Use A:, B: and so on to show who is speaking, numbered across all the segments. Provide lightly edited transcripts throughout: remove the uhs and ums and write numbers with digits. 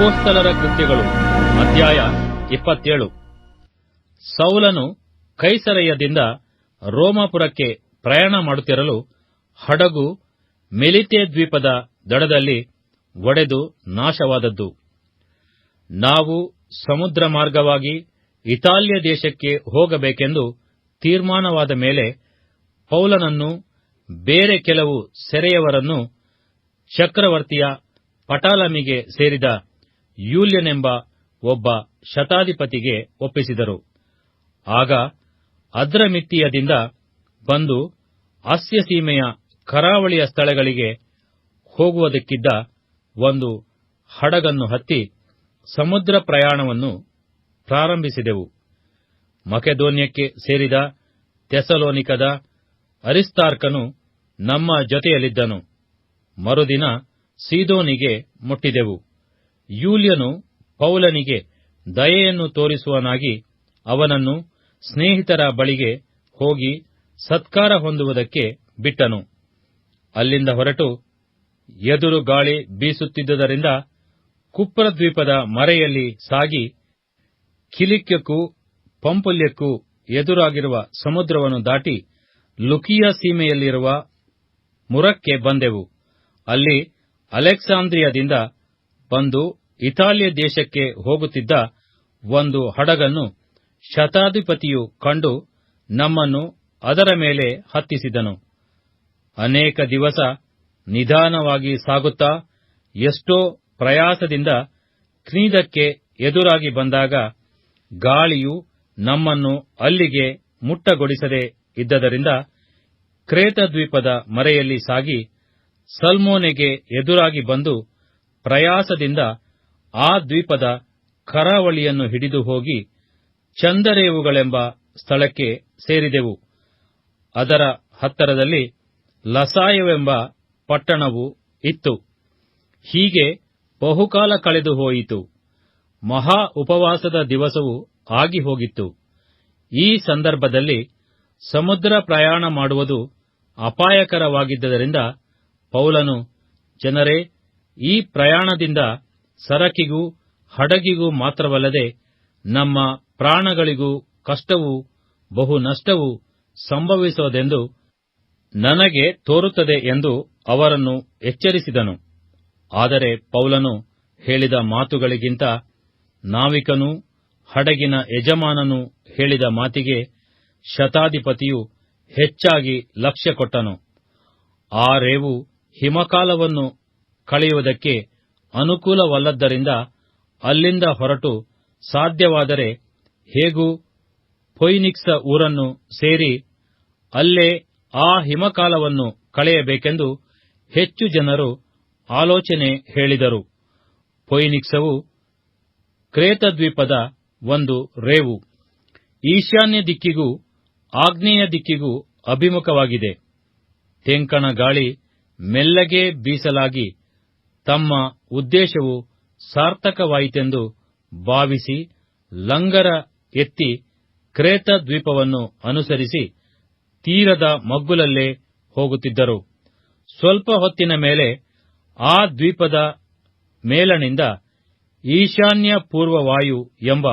A: ಅಪೊಸ್ತಲರ ಕೃತ್ಯಗಳು ಅಧ್ಯಾಯ 27. ಸೌಲನು ಕೈಸರಯ್ಯದಿಂದ ರೋಮಾಪುರಕ್ಕೆ ಪ್ರಯಾಣ ಮಾಡುತ್ತಿರಲು ಹಡಗು ಮೆಲಿತೆ ದ್ವೀಪದ ದಡದಲ್ಲಿ ಒಡೆದು ನಾಶವಾದದ್ದು. ನಾವು ಸಮುದ್ರ ಮಾರ್ಗವಾಗಿ ಇತಾಲ್ಯ ದೇಶಕ್ಕೆ ಹೋಗಬೇಕೆಂದು ತೀರ್ಮಾನವಾದ ಮೇಲೆ ಪೌಲನನ್ನು ಬೇರೆ ಕೆಲವು ಸೆರೆಯವರನ್ನು ಚಕ್ರವರ್ತಿಯ ಪಟಾಲಮಿಗೆ ಸೇರಿದ ಯೂಲ್ಯನೆಂಬ ಒಬ್ಬ ಶತಾಧಿಪತಿಗೆ ಒಪ್ಪಿಸಿದರು. ಆಗ ಅದ್ರಮಿತ್ತಿಯದಿಂದ ಬಂದು ಅಸ್ಯ ಸೀಮೆಯ ಕರಾವಳಿಯ ಸ್ಥಳಗಳಿಗೆ ಹೋಗುವುದಕ್ಕಿದ್ದ ಒಂದು ಹಡಗನ್ನು ಹತ್ತಿ ಸಮುದ್ರ ಪ್ರಯಾಣವನ್ನು ಪ್ರಾರಂಭಿಸಿದೆವು. ಮಕೆದೋನ್ಯಕ್ಕೆ ಸೇರಿದ ಥೆಸಲೋನಿಕದ ಅರಿಸ್ತಾರ್ಕನು ನಮ್ಮ ಜೊತೆಯಲ್ಲಿದ್ದನು. ಮರುದಿನ ಸೀದೋನಿಗೆ ಮುಟ್ಟಿದೆವು. ಯೂಲ್ಯನು ಪೌಲನಿಗೆ ದಯೆಯನ್ನು ತೋರಿಸುವನಾಗಿ ಅವನನ್ನು ಸ್ನೇಹಿತರ ಬಳಿಗೆ ಹೋಗಿ ಸತ್ಕಾರ ಹೊಂದುವುದಕ್ಕೆ ಬಿಟ್ಟನು. ಅಲ್ಲಿಂದ ಹೊರಟು ಎದುರು ಗಾಳಿ ಬೀಸುತ್ತಿದ್ದುದರಿಂದ ಕುಪ್ರದ್ವೀಪದ ಮರೆಯಲ್ಲಿ ಸಾಗಿ ಕಿಲಿಕ್ಯಕ್ಕೂ ಪಂಪುಲ್ಯಕ್ಕೂ ಎದುರಾಗಿರುವ ಸಮುದ್ರವನ್ನು ದಾಟಿ ಲುಕಿಯ ಸೀಮೆಯಲ್ಲಿರುವ ಮುರಕ್ಕೆ ಬಂದೆವು. ಅಲ್ಲಿ ಅಲೆಕ್ಸಾಂದ್ರಿಯದಿಂದ ಬಂದು ಇತಾಲ್ಯ ದೇಶಕ್ಕೆ ಹೋಗುತ್ತಿದ್ದ ಒಂದು ಹಡಗನ್ನು ಶತಾಧಿಪತಿಯು ಕಂಡು ನಮ್ಮನ್ನು ಅದರ ಮೇಲೆ ಹತ್ತಿಸಿದನು. ಅನೇಕ ದಿವಸ ನಿಧಾನವಾಗಿ ಸಾಗುತ್ತಾ ಎಷ್ಟೋ ಪ್ರಯಾಸದಿಂದ ಕ್ನೀದಕ್ಕೆ ಎದುರಾಗಿ ಬಂದಾಗ ಗಾಳಿಯು ನಮ್ಮನ್ನು ಅಲ್ಲಿಗೆ ಮುಟ್ಟಗೊಡಿಸದೆ ಇದ್ದದರಿಂದ ಕ್ರೇತ ದ್ವೀಪದ ಮರೆಯಲ್ಲಿ ಸಾಗಿ ಸಲ್ಮೋನೆಗೆ ಎದುರಾಗಿ ಬಂದು ಪ್ರಯಾಸದಿಂದ ಆ ದ್ವೀಪದ ಕರಾವಳಿಯನ್ನು ಹಿಡಿದು ಹೋಗಿ ಚಂದರೇವುಗಳೆಂಬ ಸ್ಥಳಕ್ಕೆ ಸೇರಿದೆವು. ಅದರ ಹತ್ತರದಲ್ಲಿ ಲಸಾಯವೆಂಬ ಪಟ್ಟಣವು ಇತ್ತು. ಹೀಗೆ ಬಹುಕಾಲ ಕಳೆದು ಹೋಯಿತು. ಮಹಾ ಉಪವಾಸದ ದಿವಸವು ಆಗಿ ಹೋಗಿತ್ತು. ಈ ಸಂದರ್ಭದಲ್ಲಿ ಸಮುದ್ರ ಪ್ರಯಾಣ ಮಾಡುವುದು ಅಪಾಯಕರವಾಗಿದ್ದರಿಂದ ಪೌಲನು, ಜನರೇ, ಈ ಪ್ರಯಾಣದಿಂದ ಸರಕಿಗೂ ಹಡಗಿಗೂ ಮಾತ್ರವಲ್ಲದೆ ನಮ್ಮ ಪ್ರಾಣಗಳಿಗೂ ಕಷ್ಟವೂ ಬಹು ನಷ್ಟವೂ ಸಂಭವಿಸೋದೆಂದು ನನಗೆ ತೋರುತ್ತದೆ ಎಂದು ಅವರನ್ನು ಎಚ್ಚರಿಸಿದನು. ಆದರೆ ಪೌಲನು ಹೇಳಿದ ಮಾತುಗಳಿಗಿಂತ ನಾವಿಕನೂ ಹಡಗಿನ ಯಜಮಾನನೂ ಹೇಳಿದ ಮಾತಿಗೆ ಶತಾಧಿಪತಿಯು ಹೆಚ್ಚಾಗಿ ಲಕ್ಷ್ಯ ಕೊಟ್ಟನು. ಆ ರೇವು ಹಿಮಕಾಲವನ್ನು ಕಳೆಯುವುದಕ್ಕೆ ಅನುಕೂಲವಲ್ಲದ್ದರಿಂದ ಅಲ್ಲಿಂದ ಹೊರಟು ಸಾಧ್ಯವಾದರೆ ಹೇಗೂ ಫೊಯಿನಿಕ್ಸ ಊರನ್ನು ಸೇರಿ ಅಲ್ಲೇ ಆ ಹಿಮಕಾಲವನ್ನು ಕಳೆಯಬೇಕೆಂದು ಹೆಚ್ಚು ಜನರು ಆಲೋಚನೆ ಹೇಳಿದರು. ಫೊಯಿನಿಕ್ಸವು ಕ್ರೇತದ್ವೀಪದ ಒಂದು ರೇವು, ಈಶಾನ್ಯ ದಿಕ್ಕಿಗೂ ಆಗ್ನೇಯ ದಿಕ್ಕಿಗೂ ಅಭಿಮುಖವಾಗಿದೆ. ತೆಂಕಣ ಗಾಳಿ ಮೆಲ್ಲಗೆ ಬೀಸಲಾಗಿ ತಮ್ಮ ಉದ್ದೇಶವು ಸಾರ್ಥಕವಾಯಿತೆಂದು ಭಾವಿಸಿ ಲಂಗರ ಎತ್ತಿ ಕ್ರೇತ ದ್ವೀಪವನ್ನು ಅನುಸರಿಸಿ ತೀರದ ಮಗ್ಗುಲಲ್ಲೇ ಹೋಗುತ್ತಿದ್ದರು. ಸ್ವಲ್ಪ ಹೊತ್ತಿನ ಮೇಲೆ ಆ ದ್ವೀಪದ ಮೇಲಣಿಂದ ಈಶಾನ್ಯ ಪೂರ್ವವಾಯು ಎಂಬ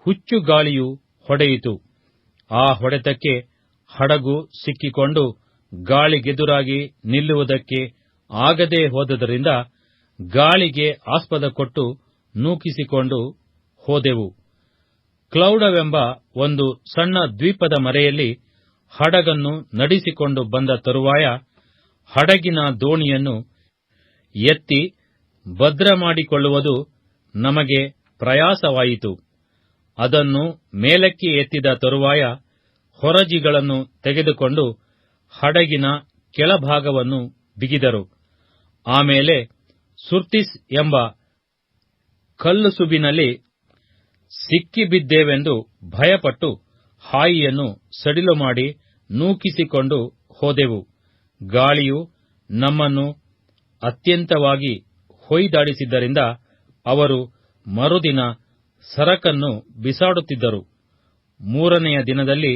A: ಹುಚ್ಚು ಗಾಳಿಯು ಹೊಡೆಯಿತು. ಆ ಹೊಡೆತಕ್ಕೆ ಹಡಗು ಸಿಕ್ಕಿಕೊಂಡು ಗಾಳಿಗೆದುರಾಗಿ ನಿಲ್ಲುವುದಕ್ಕೆ ಆಗದೆ ಹೋದುದರಿಂದ ಗಾಳಿಗೆ ಆಸ್ಪದ ಕೊಟ್ಟು ನೂಕಿಸಿಕೊಂಡು ಹೋದೆವು. ಕ್ಲೌಡವೆಂಬ ಒಂದು ಸಣ್ಣ ದ್ವೀಪದ ಮರೆಯಲ್ಲಿ ಹಡಗನ್ನು ನಡೆಸಿಕೊಂಡು ಬಂದ ತರುವಾಯ ಹಡಗಿನ ದೋಣಿಯನ್ನು ಎತ್ತಿ ಭದ್ರ ಮಾಡಿಕೊಳ್ಳುವುದು ನಮಗೆ ಪ್ರಯಾಸವಾಯಿತು. ಅದನ್ನು ಮೇಲಕ್ಕೆ ಎತ್ತಿದ ತರುವಾಯ ಹೊರಜಿಗಳನ್ನು ತೆಗೆದುಕೊಂಡು ಹಡಗಿನ ಕೆಳಭಾಗವನ್ನು ಬಿಗಿದರು. ಆಮೇಲೆ ಸುರ್ತಿಸ್ ಎಂಬ ಕಲ್ಲುಸುಬಿನಲ್ಲಿ ಸಿಕ್ಕಿಬಿದ್ದೇವೆಂದು ಭಯಪಟ್ಟು ಹಾಯಿಯನ್ನು ಸಡಿಲು ಮಾಡಿ ನೂಕಿಸಿಕೊಂಡು ಹೋದೆವು. ಗಾಳಿಯು ನಮ್ಮನ್ನು ಅತ್ಯಂತವಾಗಿ ಹೊಯ್ದಾಡಿಸಿದ್ದರಿಂದ ಅವರು ಮರುದಿನ ಸರಕನ್ನು ಬಿಸಾಡುತ್ತಿದ್ದರು. ಮೂರನೆಯ ದಿನದಲ್ಲಿ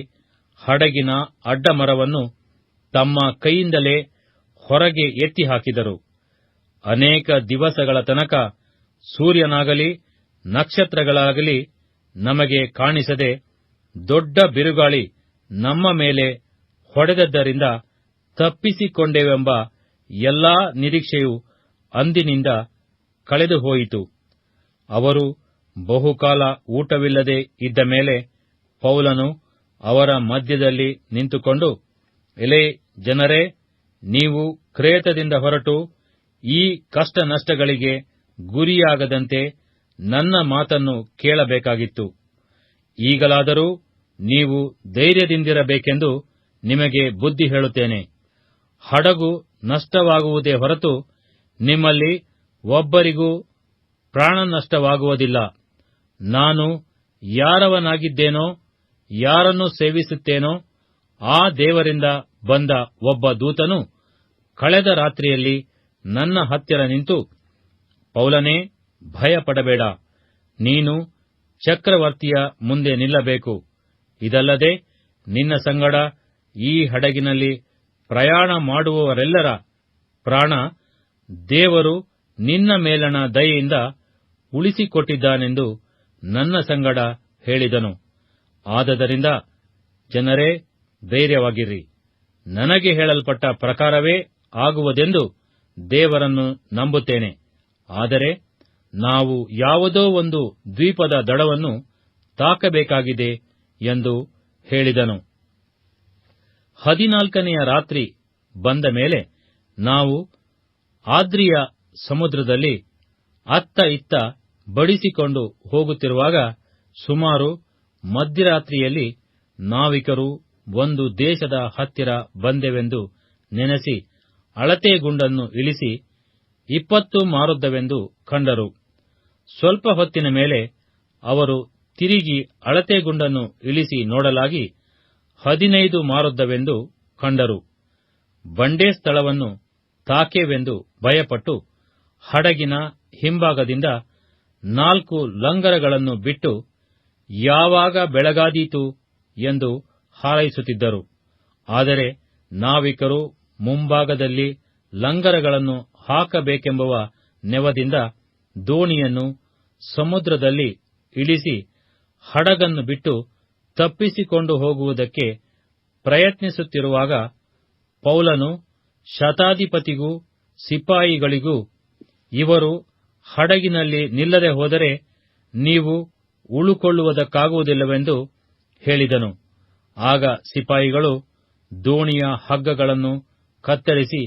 A: ಹಡಗಿನ ಅಡ್ಡಮರವನ್ನು ತಮ್ಮ ಕೈಯಿಂದಲೇ ಹೊರಗೆ ಎತ್ತಿ ಹಾಕಿದರು. ಅನೇಕ ದಿವಸಗಳ ತನಕ ಸೂರ್ಯನಾಗಲಿ ನಕ್ಷತ್ರಗಳಾಗಲಿ ನಮಗೆ ಕಾಣಿಸದೆ ದೊಡ್ಡ ಬಿರುಗಾಳಿ ನಮ್ಮ ಮೇಲೆ ಹೊಡೆದದ್ದರಿಂದ ತಪ್ಪಿಸಿಕೊಂಡೆವೆಂಬ ಎಲ್ಲಾ ನಿರೀಕ್ಷೆಯು ಅಂದಿನಿಂದ ಕಳೆದು ಹೋಯಿತು. ಅವರು ಬಹುಕಾಲ ಊಟವಿಲ್ಲದೆ ಇದ್ದ ಮೇಲೆ ಪೌಲನು ಅವರ ಮಧ್ಯದಲ್ಲಿ ನಿಂತುಕೊಂಡು, ಎಲೈ ಜನರೇ, ನೀವು ಕ್ರೇತದಿಂದ ಹೊರಟು ಈ ಕಷ್ಟ ನಷ್ಟಗಳಿಗೆ ಗುರಿಯಾಗದಂತೆ ನನ್ನ ಮಾತನ್ನು ಕೇಳಬೇಕಾಗಿತ್ತು. ಈಗಲಾದರೂ ನೀವು ಧೈರ್ಯದಿಂದಿರಬೇಕೆಂದು ನಿಮಗೆ ಬುದ್ಧಿ ಹೇಳುತ್ತೇನೆ. ಹಡಗು ನಷ್ಟವಾಗುವುದೇ ಹೊರತು ನಿಮ್ಮಲ್ಲಿ ಒಬ್ಬರಿಗೂ ಪ್ರಾಣ ನಷ್ಟವಾಗುವುದಿಲ್ಲ. ನಾನು ಯಾರವನಾಗಿದ್ದೇನೋ, ಯಾರನ್ನು ಸೇವಿಸುತ್ತೇನೋ ಆ ದೇವರಿಂದ ಬಂದ ಒಬ್ಬ ದೂತನು ಕಳೆದ ರಾತ್ರಿಯಲ್ಲಿ ನನ್ನ ಹತ್ತಿರ ನಿಂತು, ಪೌಲನೇ, ಭಯಪಡಬೇಡ, ನೀನು ಚಕ್ರವರ್ತಿಯ ಮುಂದೆ ನಿಲ್ಲಬೇಕು. ಇದಲ್ಲದೆ ನಿನ್ನ ಸಂಗಡ ಈ ಹಡಗಿನಲ್ಲಿ ಪ್ರಯಾಣ ಮಾಡುವವರೆಲ್ಲರ ಪ್ರಾಣ ದೇವರು ನಿನ್ನ ಮೇಲಣ ದಯೆಯಿಂದ ಉಳಿಸಿಕೊಟ್ಟಿದ್ದಾನೆಂದು ನನ್ನ ಸಂಗಡ ಹೇಳಿದನು. ಆದದರಿಂದ ಜನರೇ, ಧೈರ್ಯವಾಗಿರ್ರಿ. ನನಗೆ ಹೇಳಲ್ಪಟ್ಟ ಪ್ರಕಾರವೇ ಆಗುವುದೆಂದು ದೇವರನ್ನು ನಂಬುತ್ತೇನೆ. ಆದರೆ ನಾವು ಯಾವುದೋ ಒಂದು ದ್ವೀಪದ ದಡವನ್ನು ತಾಕಬೇಕಾಗಿದೆ ಎಂದು ಹೇಳಿದನು. 14ನೆಯ ರಾತ್ರಿ ಬಂದ ಮೇಲೆ ನಾವು ಆದ್ರಿಯ ಸಮುದ್ರದಲ್ಲಿ ಅತ್ತ ಇತ್ತ ಬಡಿಸಿಕೊಂಡು ಹೋಗುತ್ತಿರುವಾಗ ಸುಮಾರು ಮಧ್ಯರಾತ್ರಿಯಲ್ಲಿ ನಾವಿಕರು ಒಂದು ದೇಶದ ಹತ್ತಿರ ಬಂದೆವೆಂದು ನೆನೆಸಿ ಅಳತೆ ಗುಂಡನ್ನು ಇಳಿಸಿ 20 ಮಾರುದ್ದವೆಂದು ಕಂಡರು. ಸ್ವಲ್ಪ ಹೊತ್ತಿನ ಮೇಲೆ ಅವರು ತಿರುಗಿ ಅಳತೆ ಗುಂಡನ್ನು ಇಳಿಸಿ ನೋಡಲಾಗಿ 15 ಮಾರುದ್ದವೆಂದು ಕಂಡರು. ಬಂಡೆ ಸ್ಥಳವನ್ನು ತಾಕೇವೆಂದು ಭಯಪಟ್ಟು ಹಡಗಿನ ಹಿಂಭಾಗದಿಂದ 4 ಲಂಗರಗಳನ್ನು ಬಿಟ್ಟು ಯಾವಾಗ ಬೆಳಗಾದೀತು ಎಂದು ಹಾರೈಸುತ್ತಿದ್ದರು. ಆದರೆ ನಾವಿಕರು ಮುಂಭಾಗದಲ್ಲಿ ಲಂಗರಗಳನ್ನು ಹಾಕಬೇಕೆಂಬುವ ನೆವದಿಂದ ದೋಣಿಯನ್ನು ಸಮುದ್ರದಲ್ಲಿ ಇಳಿಸಿ ಹಡಗನ್ನು ಬಿಟ್ಟು ತಪ್ಪಿಸಿಕೊಂಡು ಹೋಗುವುದಕ್ಕೆ ಪ್ರಯತ್ನಿಸುತ್ತಿರುವಾಗ ಪೌಲನು ಶತಾಧಿಪತಿಗೂ ಸಿಪಾಯಿಗಳಿಗೂ, ಇವರು ಹಡಗಿನಲ್ಲಿ ನಿಲ್ಲದೆ ಹೋದರೆ ನೀವು ಉಳುಕೊಳ್ಳುವುದಕ್ಕಾಗುವುದಿಲ್ಲವೆಂದು ಹೇಳಿದನು. ಆಗ ಸಿಪಾಯಿಗಳು ದೋಣಿಯ ಹಗ್ಗಗಳನ್ನು ಕತ್ತರಿಸಿ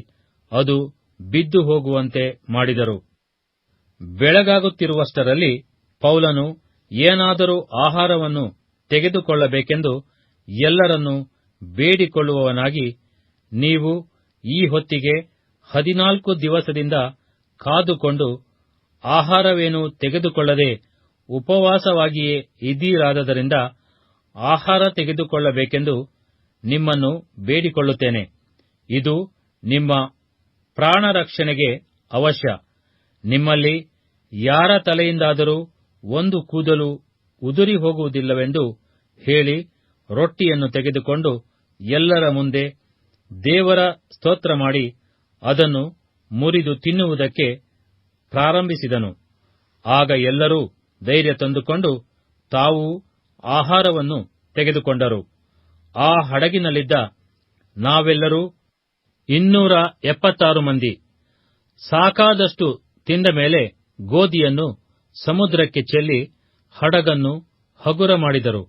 A: ಅದು ಬಿದ್ದು ಹೋಗುವಂತೆ ಮಾಡಿದರು. ಬೆಳಗಾಗುತ್ತಿರುವಷ್ಟರಲ್ಲಿ ಪೌಲನು ಏನಾದರೂ ಆಹಾರವನ್ನು ತೆಗೆದುಕೊಳ್ಳಬೇಕೆಂದು ಎಲ್ಲರನ್ನೂ ಬೇಡಿಕೊಳ್ಳುವವನಾಗಿ, ನೀವು ಈ ಹೊತ್ತಿಗೆ 14 ದಿವಸದಿಂದ ಕಾದುಕೊಂಡು ಆಹಾರವೇನೂ ತೆಗೆದುಕೊಳ್ಳದೆ ಉಪವಾಸವಾಗಿಯೇ ಇದ್ದೀರಾದ್ದರಿಂದ ಆಹಾರ ತೆಗೆದುಕೊಳ್ಳಬೇಕೆಂದು ನಿಮ್ಮನ್ನು ಬೇಡಿಕೊಳ್ಳುತ್ತೇನೆ. ಇದು ನಿಮ್ಮ ಪ್ರಾಣರಕ್ಷಣೆಗೆ ಅವಶ್ಯ. ನಿಮ್ಮಲ್ಲಿ ಯಾರ ತಲೆಯಿಂದಾದರೂ ಒಂದು ಕೂದಲು ಉದುರಿ ಹೋಗುವುದಿಲ್ಲವೆಂದು ಹೇಳಿ ರೊಟ್ಟಿಯನ್ನು ತೆಗೆದುಕೊಂಡು ಎಲ್ಲರ ಮುಂದೆ ದೇವರ ಸ್ತೋತ್ರ ಮಾಡಿ ಅದನ್ನು ಮುರಿದು ತಿನ್ನುವುದಕ್ಕೆ ಪ್ರಾರಂಭಿಸಿದನು. ಆಗ ಎಲ್ಲರೂ ಧೈರ್ಯ ತಂದುಕೊಂಡು ತಾವು ಆಹಾರವನ್ನು ತೆಗೆದುಕೊಂಡರು. ಆ ಹಡಗಿನಲ್ಲಿದ್ದ ನಾವೆಲ್ಲರೂ 276 ಮಂದಿ ಸಾಕಾದಷ್ಟು ತಿಂದ ಮೇಲೆ ಗೋಧಿಯನ್ನು ಸಮುದ್ರಕ್ಕೆ ಚೆಲ್ಲಿ ಹಡಗನ್ನು ಹಗುರ ಮಾಡಿದರು.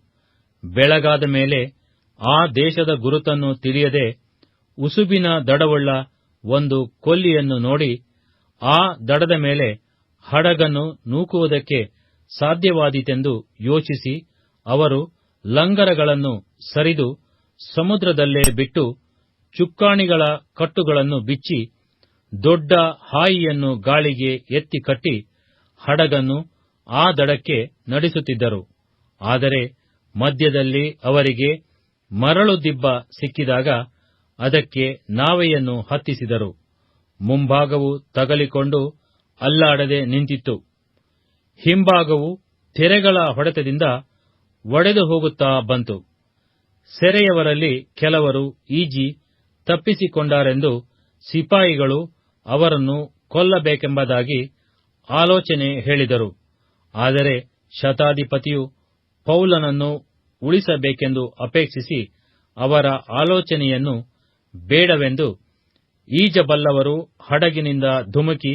A: ಬೆಳಗಾದ ಮೇಲೆ ಆ ದೇಶದ ಗುರುತನ್ನು ತಿಳಿಯದೆ ಉಸುಬಿನ ದಡವುಳ್ಳ ಒಂದು ಕೊಲ್ಲಿಯನ್ನು ನೋಡಿ ಆ ದಡದ ಮೇಲೆ ಹಡಗನ್ನು ನೂಕುವುದಕ್ಕೆ ಸಾಧ್ಯವಾದೀತೆಂದು ಯೋಚಿಸಿ ಅವರು ಲಂಗರಗಳನ್ನು ಸರಿದು ಸಮುದ್ರದಲ್ಲೇ ಬಿಟ್ಟು ಚುಕ್ಕಾಣಿಗಳ ಕಟ್ಟುಗಳನ್ನು ಬಿಚ್ಚಿ ದೊಡ್ಡ ಹಾಯಿಯನ್ನು ಗಾಳಿಗೆ ಎತ್ತಿ ಕಟ್ಟಿ ಹಡಗನ್ನು ಆ ದಡಕ್ಕೆ ನಡೆಸುತ್ತಿದ್ದರು. ಆದರೆ ಮಧ್ಯದಲ್ಲಿ ಅವರಿಗೆ ಮರಳು ದಿಬ್ಬ ಸಿಕ್ಕಿದಾಗ ಅದಕ್ಕೆ ನಾವೆಯನ್ನು ಹತ್ತಿಸಿದರು. ಮುಂಭಾಗವು ತಗಲಿಕೊಂಡು ಅಲ್ಲಾಡದೆ ನಿಂತಿತ್ತು. ಹಿಂಭಾಗವು ತೆರೆಗಳ ಹೊಡೆತದಿಂದ ಒಡೆದು ಹೋಗುತ್ತಾ ಬಂತು. ಸೆರೆಯವರಲ್ಲಿ ಕೆಲವರು ಈಜಿ ತಪ್ಪಿಸಿಕೊಂಡಾರೆಂದು ಸಿಪಾಯಿಗಳು ಅವರನ್ನು ಕೊಲ್ಲಬೇಕೆಂಬುದಾಗಿ ಆಲೋಚನೆ ಹೇಳಿದರು. ಆದರೆ ಶತಾಧಿಪತಿಯು ಪೌಲನನ್ನು ಉಳಿಸಬೇಕೆಂದು ಅಪೇಕ್ಷಿಸಿ ಅವರ ಆಲೋಚನೆಯನ್ನು ಬೇಡವೆಂದು, ಈಜಬಲ್ಲವರು ಹಡಗಿನಿಂದ ಧುಮುಕಿ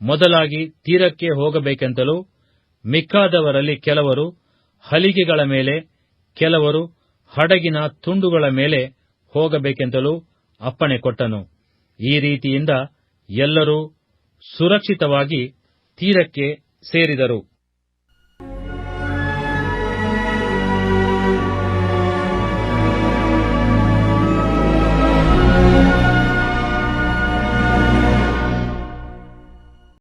A: ಮೊದಲಾಗಿ ತೀರಕ್ಕೆ ಹೋಗಬೇಕೆಂತಲೂ, ಮಿಕ್ಕಾದವರಲ್ಲಿ ಕೆಲವರು ಹಲಿಗೆಗಳ ಮೇಲೆ, ಕೆಲವರು ಹಡಗಿನ ತುಂಡುಗಳ ಮೇಲೆ ಹೋಗಬೇಕೆಂತಲೂ ಅಪ್ಪಣೆ ಕೊಟ್ಟನು. ಈ ರೀತಿಯಿಂದ ಎಲ್ಲರೂ ಸುರಕ್ಷಿತವಾಗಿ ತೀರಕ್ಕೆ ಸೇರಿದರು.